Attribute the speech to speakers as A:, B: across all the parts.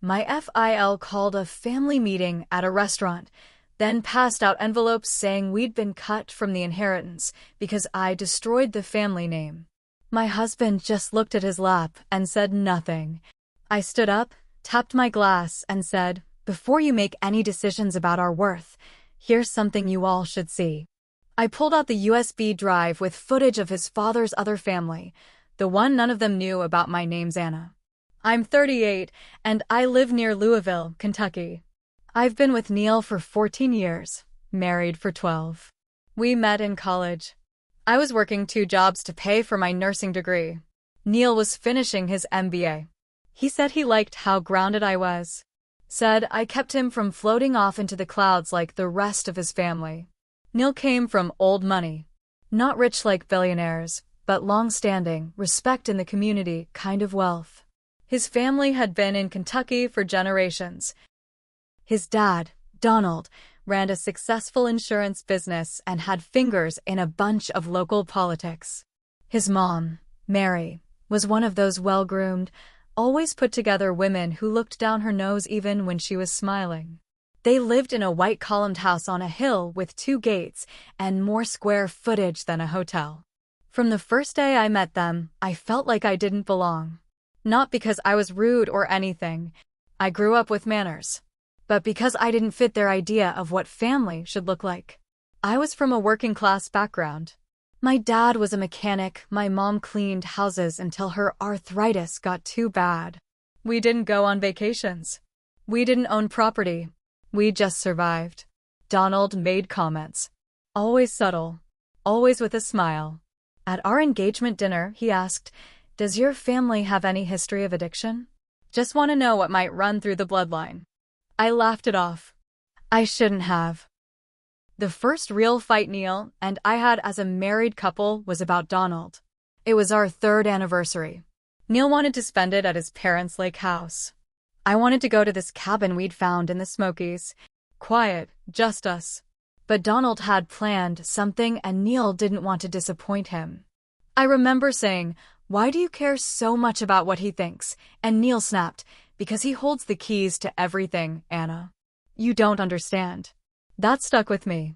A: My FIL called a family meeting at a restaurant, then passed out envelopes saying we'd been cut from the inheritance because I destroyed the family name. My husband just looked at his lap and said nothing. I stood up, tapped my glass, and said, "Before you make any decisions about our worth, here's something you all should see." I pulled out the USB drive with footage of his father's other family, the one none of them knew about. My name's Anna. I'm 38, and I live near Louisville, Kentucky. I've been with Neil for 14 years, married for 12. We met in college. I was working 2 jobs to pay for my nursing degree. Neil was finishing his MBA. He said he liked how grounded I was. Said I kept him from floating off into the clouds like the rest of his family. Neil came from old money. Not rich like billionaires, but long-standing, respect in the community kind of wealth. His family had been in Kentucky for generations. His dad, Donald, ran a successful insurance business and had fingers in a bunch of local politics. His mom, Mary, was one of those well-groomed, always put-together women who looked down her nose even when she was smiling. They lived in a white-columned house on a hill with 2 gates and more square footage than a hotel. From the first day I met them, I felt like I didn't belong. Not because I was rude or anything. I grew up with manners. But because I didn't fit their idea of what family should look like. I was from a working-class background. My dad was a mechanic, my mom cleaned houses until her arthritis got too bad. We didn't go on vacations. We didn't own property. We just survived. Donald made comments. Always subtle. Always with a smile. At our engagement dinner, he asked, "Does your family have any history of addiction? Just want to know what might run through the bloodline." I laughed it off. I shouldn't have. The first real fight Neil and I had as a married couple was about Donald. It was our 3rd anniversary. Neil wanted to spend it at his parents' lake house. I wanted to go to this cabin we'd found in the Smokies. Quiet, just us. But Donald had planned something and Neil didn't want to disappoint him. I remember saying, "Why do you care so much about what he thinks?" And Neil snapped, "Because he holds the keys to everything, Anna. You don't understand." That stuck with me.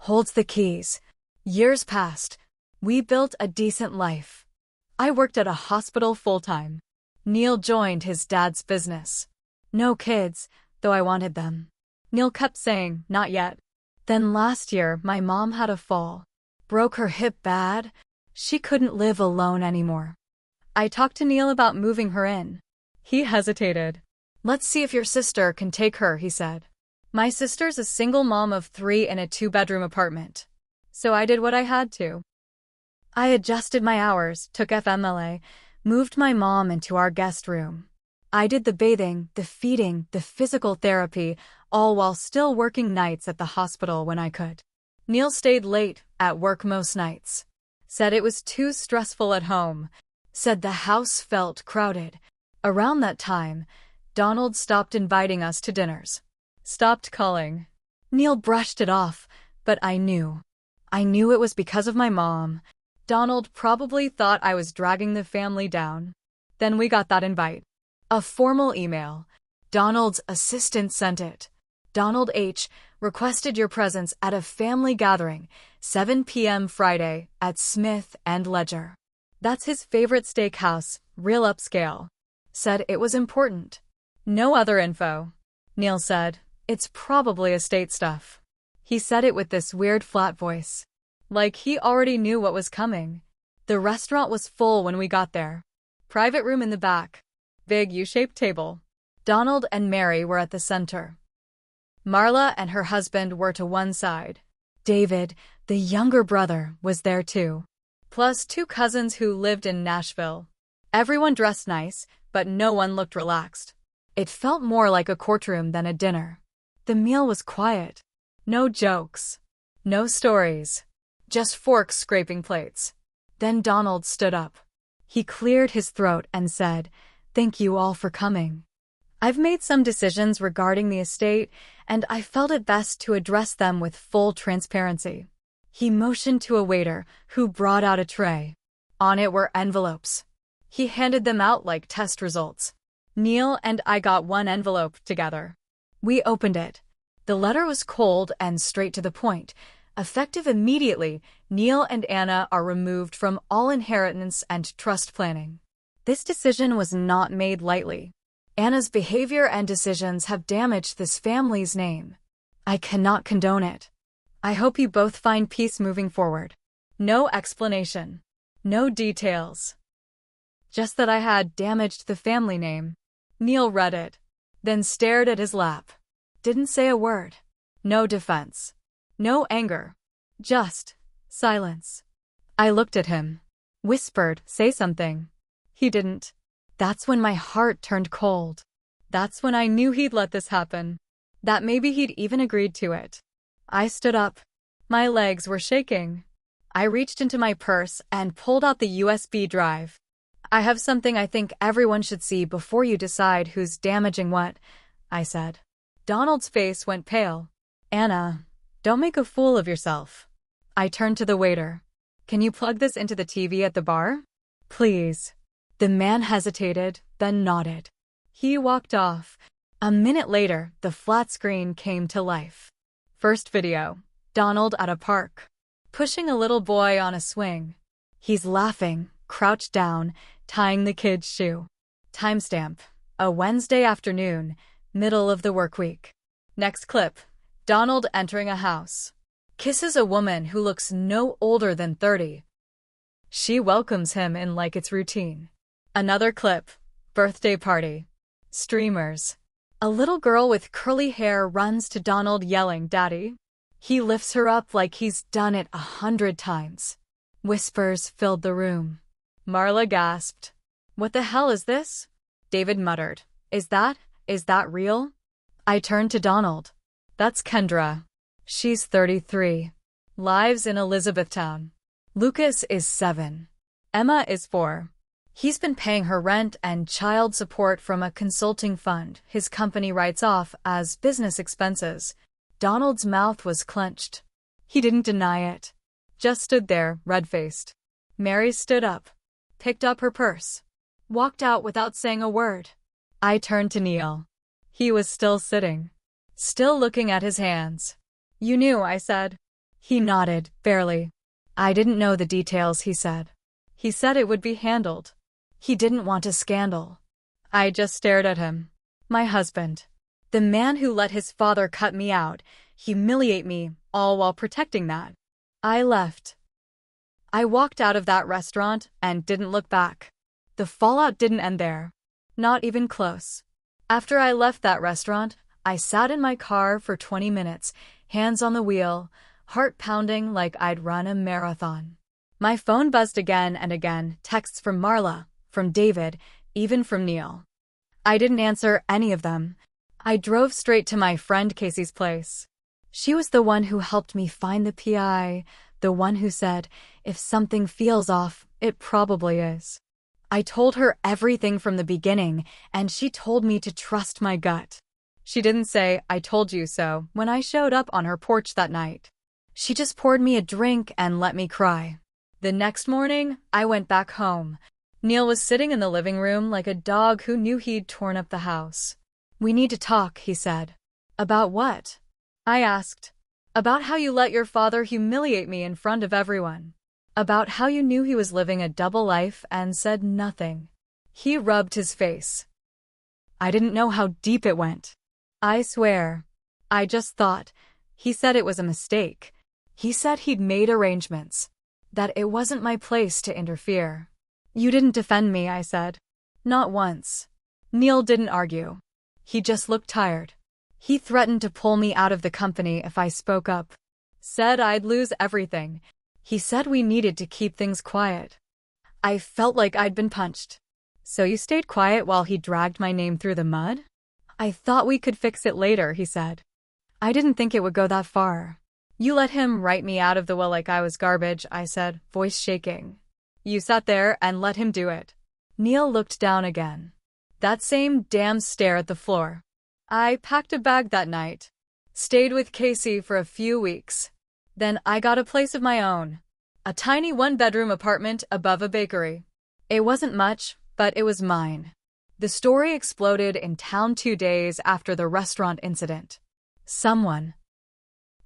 A: Holds the keys. Years passed. We built a decent life. I worked at a hospital full-time. Neil joined his dad's business. No kids, though I wanted them. Neil kept saying, "Not yet." Then last year, my mom had a fall. Broke her hip bad. She couldn't live alone anymore. I talked to Neil about moving her in. He hesitated. "Let's see if your sister can take her," he said. My sister's a single mom of 3 in a 2-bedroom apartment. So I did what I had to. I adjusted my hours, took FMLA, moved my mom into our guest room. I did the bathing, the feeding, the physical therapy, all while still working nights at the hospital when I could. Neil stayed late at work most nights. Said it was too stressful at home. Said the house felt crowded. Around that time, Donald stopped inviting us to dinners. Stopped calling. Neil brushed it off, but I knew. I knew it was because of my mom. Donald probably thought I was dragging the family down. Then we got that invite. A formal email. Donald's assistant sent it. Donald H. requested your presence at a family gathering, 7 p.m. Friday at Smith and Ledger. That's his favorite steakhouse, real upscale. Said it was important. No other info. Neil said, "It's probably estate stuff." He said it with this weird flat voice. Like he already knew what was coming. The restaurant was full when we got there. Private room in the back. Big U-shaped table. Donald and Mary were at the center. Marla and her husband were to one side. David, the younger brother, was there too. Plus 2 cousins who lived in Nashville. Everyone dressed nice, but no one looked relaxed. It felt more like a courtroom than a dinner. The meal was quiet. No jokes. No stories. Just forks scraping plates. Then Donald stood up. He cleared his throat and said, "Thank you all for coming. I've made some decisions regarding the estate, and I felt it best to address them with full transparency." He motioned to a waiter, who brought out a tray. On it were envelopes. He handed them out like test results. Neil and I got one envelope together. We opened it. The letter was cold and straight to the point. Effective immediately, Neil and Anna are removed from all inheritance and trust planning. This decision was not made lightly. Anna's behavior and decisions have damaged this family's name. I cannot condone it. I hope you both find peace moving forward. No explanation. No details. Just that I had damaged the family name. Neil read it, then stared at his lap. Didn't say a word. No defense. No anger. Just silence. I looked at him. Whispered, "Say something." He didn't. That's when my heart turned cold. That's when I knew he'd let this happen. That maybe he'd even agreed to it. I stood up. My legs were shaking. I reached into my purse and pulled out the USB drive. "I have something I think everyone should see before you decide who's damaging what," I said. Donald's face went pale. "Anna, don't make a fool of yourself." I turned to the waiter. "Can you plug this into the TV at the bar? Please." The man hesitated, then nodded. He walked off. A minute later, the flat screen came to life. First video. Donald at a park. Pushing a little boy on a swing. He's laughing, crouched down, tying the kid's shoe. Timestamp. A Wednesday afternoon, middle of the work week. Next clip. Donald entering a house. Kisses a woman who looks no older than 30. She welcomes him in like it's routine. Another clip. Birthday party. Streamers. A little girl with curly hair runs to Donald yelling, "Daddy." He lifts her up like he's done it 100 times. Whispers filled the room. Marla gasped. "What the hell is this?" David muttered. Is that real?" I turned to Donald. "That's Kendra. She's 33. Lives in Elizabethtown. Lucas is 7. Emma is 4. He's been paying her rent and child support from a consulting fund his company writes off as business expenses." Donald's mouth was clenched. He didn't deny it. Just stood there, red-faced. Mary stood up, picked up her purse, walked out without saying a word. I turned to Neil. He was still sitting, still looking at his hands. "You knew," I said. He nodded, barely. "I didn't know the details," he said. "He said it would be handled. He didn't want a scandal." I just stared at him. My husband. The man who let his father cut me out, humiliate me, all while protecting that. I left. I walked out of that restaurant and didn't look back. The fallout didn't end there. Not even close. After I left that restaurant, I sat in my car for 20 minutes, hands on the wheel, heart pounding like I'd run a marathon. My phone buzzed again and again, texts from Marla, from David, even from Neil. I didn't answer any of them. I drove straight to my friend Casey's place. She was the one who helped me find the PI, the one who said, "If something feels off, it probably is." I told her everything from the beginning, and she told me to trust my gut. She didn't say, "I told you so," when I showed up on her porch that night. She just poured me a drink and let me cry. The next morning, I went back home. Neil was sitting in the living room like a dog who knew he'd torn up the house. "We need to talk," he said. "About what?" I asked. "About how you let your father humiliate me in front of everyone. About how you knew he was living a double life and said nothing." He rubbed his face. I didn't know how deep it went. I swear. I just thought. He said it was a mistake. He said he'd made arrangements. That it wasn't my place to interfere. "You didn't defend me," I said. "Not once." Neil didn't argue. He just looked tired. He threatened to pull me out of the company if I spoke up. Said I'd lose everything. He said we needed to keep things quiet. I felt like I'd been punched. "So you stayed quiet while he dragged my name through the mud?" "I thought we could fix it later," he said. "I didn't think it would go that far." "You let him write me out of the will like I was garbage," I said, voice shaking. "You sat there and let him do it." Neil looked down again. That same damn stare at the floor. I packed a bag that night. Stayed with Casey for a few weeks. Then I got a place of my own. A tiny one-bedroom apartment above a bakery. It wasn't much, but it was mine. The story exploded in town 2 days after the restaurant incident. Someone,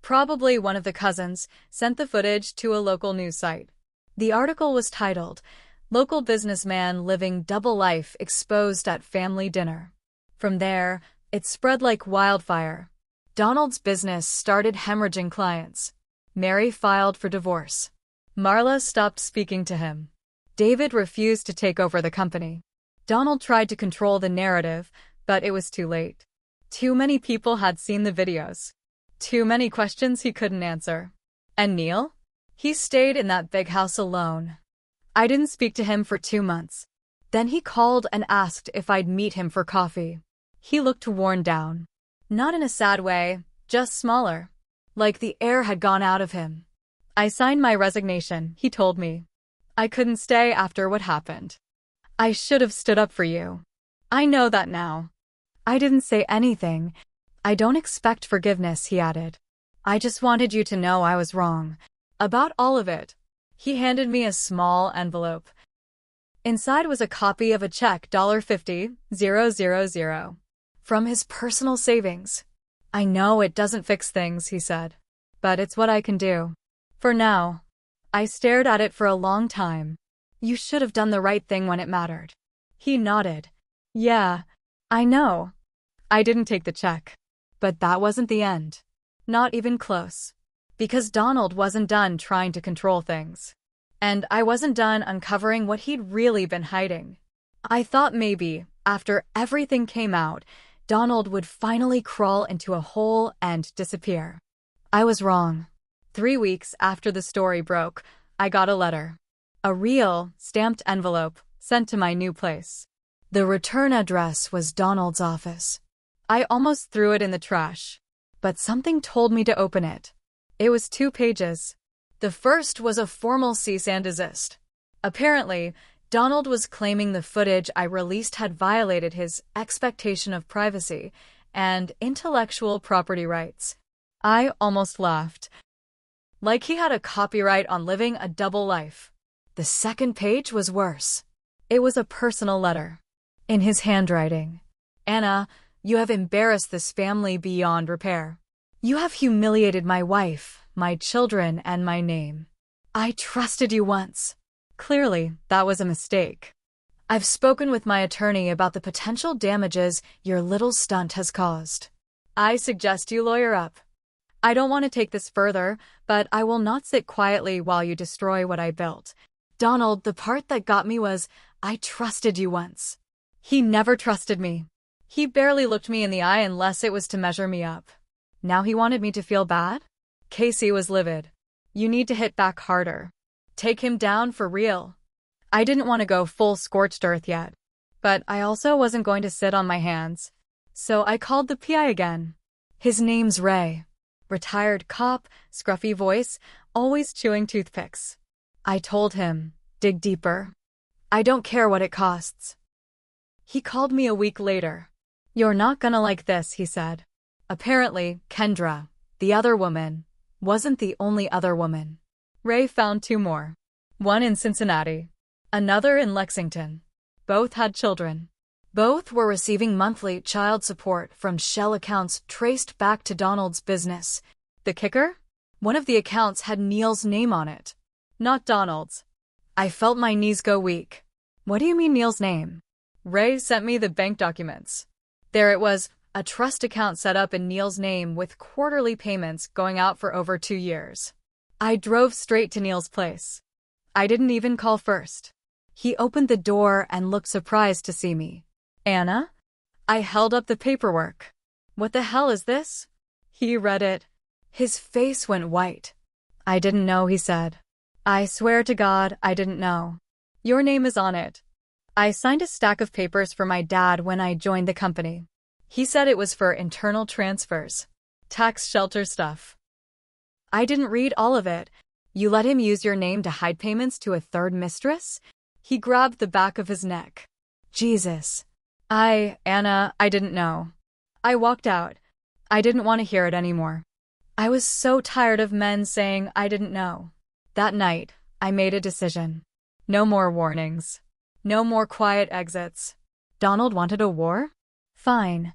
A: probably one of the cousins, sent the footage to a local news site. The article was titled, "Local Businessman Living Double Life Exposed at Family Dinner." From there, it spread like wildfire. Donald's business started hemorrhaging clients. Mary filed for divorce. Marla stopped speaking to him. David refused to take over the company. Donald tried to control the narrative, but it was too late. Too many people had seen the videos. Too many questions he couldn't answer. And Neil? He stayed in that big house alone. I didn't speak to him for 2 months. Then he called and asked if I'd meet him for coffee. He looked worn down. Not in a sad way, just smaller. Like the air had gone out of him. "I signed my resignation," he told me. "I couldn't stay after what happened. I should have stood up for you. I know that now." I didn't say anything. "I don't expect forgiveness," he added. "I just wanted you to know I was wrong. About all of it." He handed me a small envelope. Inside was a copy of a check, $50,000, from his personal savings. "I know it doesn't fix things," he said, "but it's what I can do. For now." I stared at it for a long time. "You should have done the right thing when it mattered." He nodded. "Yeah, I know." I didn't take the check. But that wasn't the end. Not even close. Because Donald wasn't done trying to control things. And I wasn't done uncovering what he'd really been hiding. I thought maybe, after everything came out, Donald would finally crawl into a hole and disappear. I was wrong. 3 weeks after the story broke, I got a letter. A real, stamped envelope, sent to my new place. The return address was Donald's office. I almost threw it in the trash. But something told me to open it. It was 2 pages. The first was a formal cease and desist. Apparently, Donald was claiming the footage I released had violated his expectation of privacy and intellectual property rights. I almost laughed. Like he had a copyright on living a double life. The second page was worse. It was a personal letter. In his handwriting. "Anna, you have embarrassed this family beyond repair. You have humiliated my wife, my children, and my name. I trusted you once. Clearly, that was a mistake. I've spoken with my attorney about the potential damages your little stunt has caused. I suggest you lawyer up. I don't want to take this further, but I will not sit quietly while you destroy what I built." Donald, the part that got me was, I trusted you once. He never trusted me. He barely looked me in the eye unless it was to measure me up. Now he wanted me to feel bad? Casey was livid. "You need to hit back harder. Take him down for real." I didn't want to go full scorched earth yet. But I also wasn't going to sit on my hands. So I called the PI again. His name's Ray. Retired cop, scruffy voice, always chewing toothpicks. I told him, dig deeper. I don't care what it costs. He called me a week later. "You're not gonna like this," he said. Apparently, Kendra, the other woman, wasn't the only other woman. Ray found 2 more. One in Cincinnati. Another in Lexington. Both had children. Both were receiving monthly child support from shell accounts traced back to Donald's business. The kicker? One of the accounts had Neil's name on it. Not Donald's. I felt my knees go weak. "What do you mean Neil's name?" Ray sent me the bank documents. There it was, a trust account set up in Neil's name with quarterly payments going out for over 2 years. I drove straight to Neil's place. I didn't even call first. He opened the door and looked surprised to see me. "Anna?" I held up the paperwork. "What the hell is this?" He read it. His face went white. "I didn't know," he said. "I swear to God, I didn't know. Your name is on it." I signed a stack of papers for my dad when I joined the company. He said it was for internal transfers. Tax shelter stuff. I didn't read all of it. "You let him use your name to hide payments to a third mistress?" He grabbed the back of his neck. "Jesus. Anna, I didn't know." I walked out. I didn't want to hear it anymore. I was so tired of men saying I didn't know. That night, I made a decision. No more warnings. No more quiet exits. Donald wanted a war? Fine.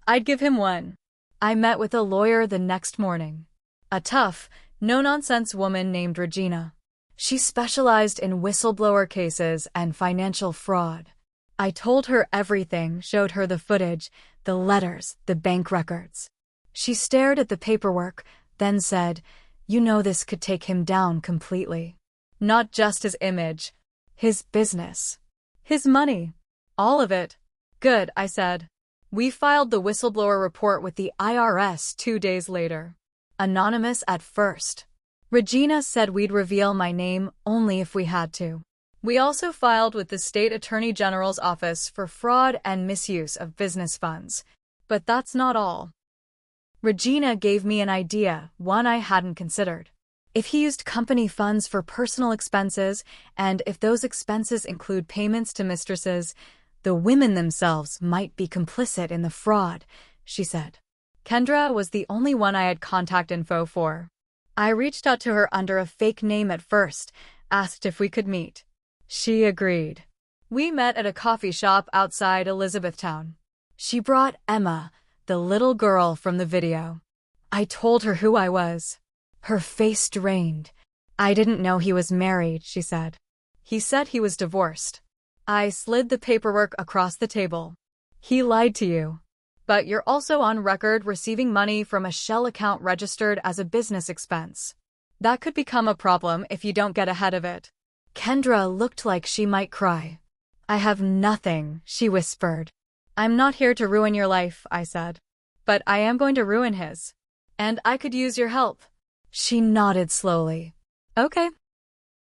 A: I'd give him one. I met with a lawyer the next morning. A tough, no-nonsense woman named Regina. She specialized in whistleblower cases and financial fraud. I told her everything, showed her the footage, the letters, the bank records. She stared at the paperwork, then said, "You know this could take him down completely. Not just his image. His business. His money. All of it." "Good," I said. We filed the whistleblower report with the IRS 2 days later. Anonymous at first. Regina said we'd reveal my name only if we had to. We also filed with the State Attorney General's office for fraud and misuse of business funds. But that's not all. Regina gave me an idea, one I hadn't considered. If he used company funds for personal expenses, and if those expenses include payments to mistresses, the women themselves might be complicit in the fraud, she said. Kendra was the only one I had contact info for. I reached out to her under a fake name at first, asked if we could meet. She agreed. We met at a coffee shop outside Elizabethtown. She brought Emma, the little girl from the video. I told her who I was. Her face drained. "I didn't know he was married," she said. "He said he was divorced." I slid the paperwork across the table. "He lied to you. But you're also on record receiving money from a shell account registered as a business expense. That could become a problem if you don't get ahead of it." Kendra looked like she might cry. "I have nothing," she whispered. "I'm not here to ruin your life," I said. "But I am going to ruin his. And I could use your help." She nodded slowly. "Okay."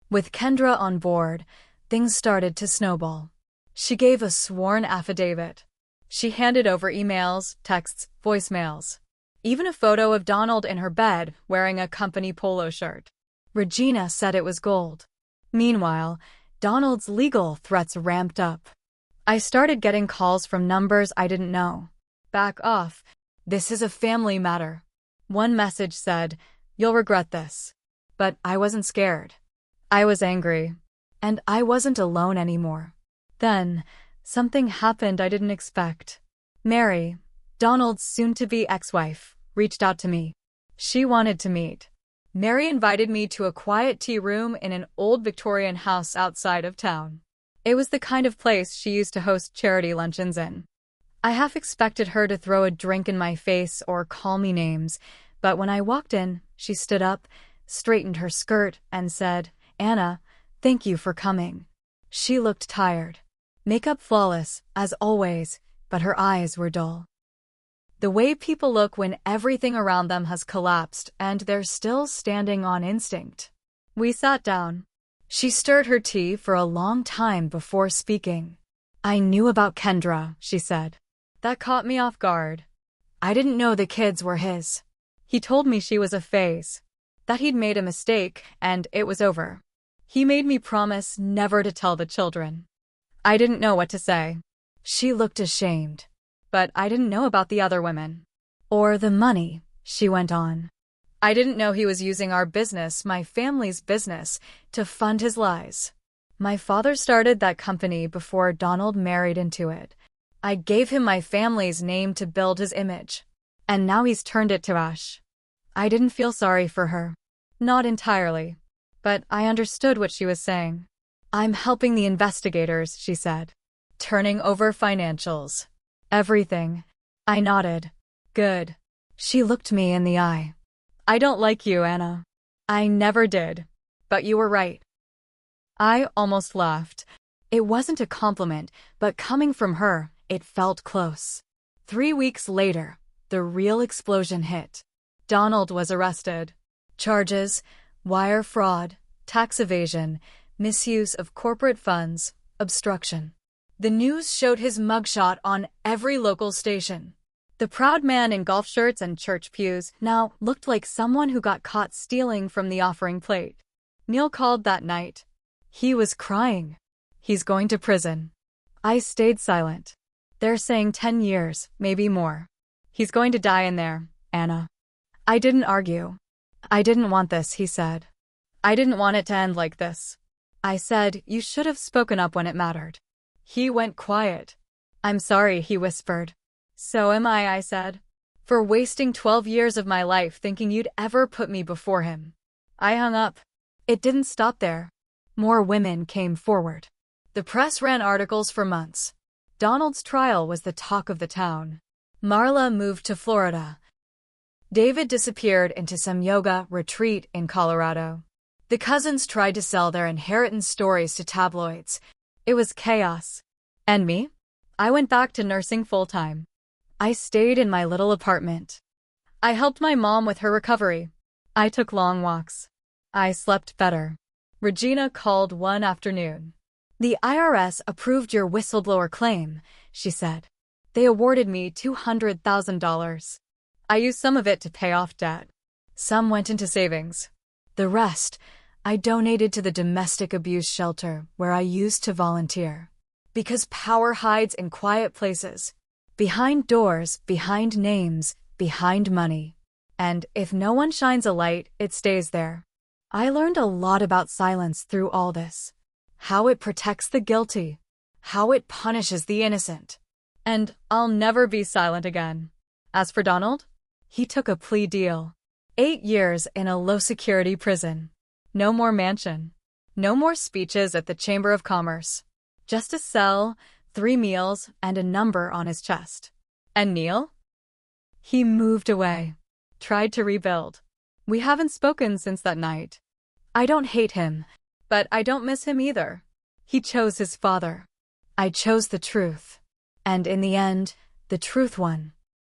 A: With Kendra on board, things started to snowball. She gave a sworn affidavit. She handed over emails, texts, voicemails. Even a photo of Donald in her bed wearing a company polo shirt. Regina said it was gold. Meanwhile, Donald's legal threats ramped up. I started getting calls from numbers I didn't know. "Back off. This is a family matter." One message said, "You'll regret this." But I wasn't scared. I was angry. And I wasn't alone anymore. Then, something happened I didn't expect. Mary, Donald's soon-to-be ex-wife, reached out to me. She wanted to meet. Mary invited me to a quiet tea room in an old Victorian house outside of town. It was the kind of place she used to host charity luncheons in. I half expected her to throw a drink in my face or call me names, but when I walked in, she stood up, straightened her skirt, and said, "Anna, thank you for coming." She looked tired. Makeup flawless, as always, but her eyes were dull. The way people look when everything around them has collapsed and they're still standing on instinct. We sat down. She stirred her tea for a long time before speaking. "I knew about Kendra," she said. "That caught me off guard. I didn't know the kids were his. He told me she was a phase, that he'd made a mistake and it was over. He made me promise never to tell the children." I didn't know what to say. She looked ashamed. "But I didn't know about the other women. Or the money," she went on. "I didn't know he was using our business, my family's business, to fund his lies. My father started that company before Donald married into it. I gave him my family's name to build his image. And now he's turned it to ash." I didn't feel sorry for her. Not entirely. But I understood what she was saying. "I'm helping the investigators," she said. "Turning over financials. Everything." I nodded. "Good." She looked me in the eye. "I don't like you, Anna. I never did. But you were right." I almost laughed. It wasn't a compliment, but coming from her, it felt close. 3 weeks later, the real explosion hit. Donald was arrested. Charges: wire fraud, tax evasion, misuse of corporate funds, obstruction. The news showed his mugshot on every local station. The proud man in golf shirts and church pews now looked like someone who got caught stealing from the offering plate. Neil called that night. He was crying. He's going to prison. I stayed silent. They're saying 10 years, maybe more. He's going to die in there, Anna. I didn't argue. "I didn't want this," he said. "I didn't want it to end like this." I said, "You should have spoken up when it mattered." He went quiet. I'm sorry, he whispered. So am I said. For wasting 12 years of my life thinking you'd ever put me before him. I hung up. It didn't stop there. More women came forward. The press ran articles for months. Donald's trial was the talk of the town. Marla moved to Florida. David disappeared into some yoga retreat in Colorado. The cousins tried to sell their inheritance stories to tabloids. It was chaos. And me? I went back to nursing full-time. I stayed in my little apartment. I helped my mom with her recovery. I took long walks. I slept better. Regina called one afternoon. The IRS approved your whistleblower claim, she said. They awarded me $200,000. I used some of it to pay off debt. Some went into savings. The rest, I donated to the domestic abuse shelter where I used to volunteer. Because power hides in quiet places. Behind doors, behind names, behind money. And if no one shines a light, it stays there. I learned a lot about silence through all this. How it protects the guilty. How it punishes the innocent. And I'll never be silent again. As for Donald, he took a plea deal. 8 years in a low-security prison. No more mansion. No more speeches at the Chamber of Commerce. Just a cell, 3 meals, and a number on his chest. And Neil? He moved away. Tried to rebuild. We haven't spoken since that night. I don't hate him, but I don't miss him either. He chose his father. I chose the truth. And in the end, the truth won.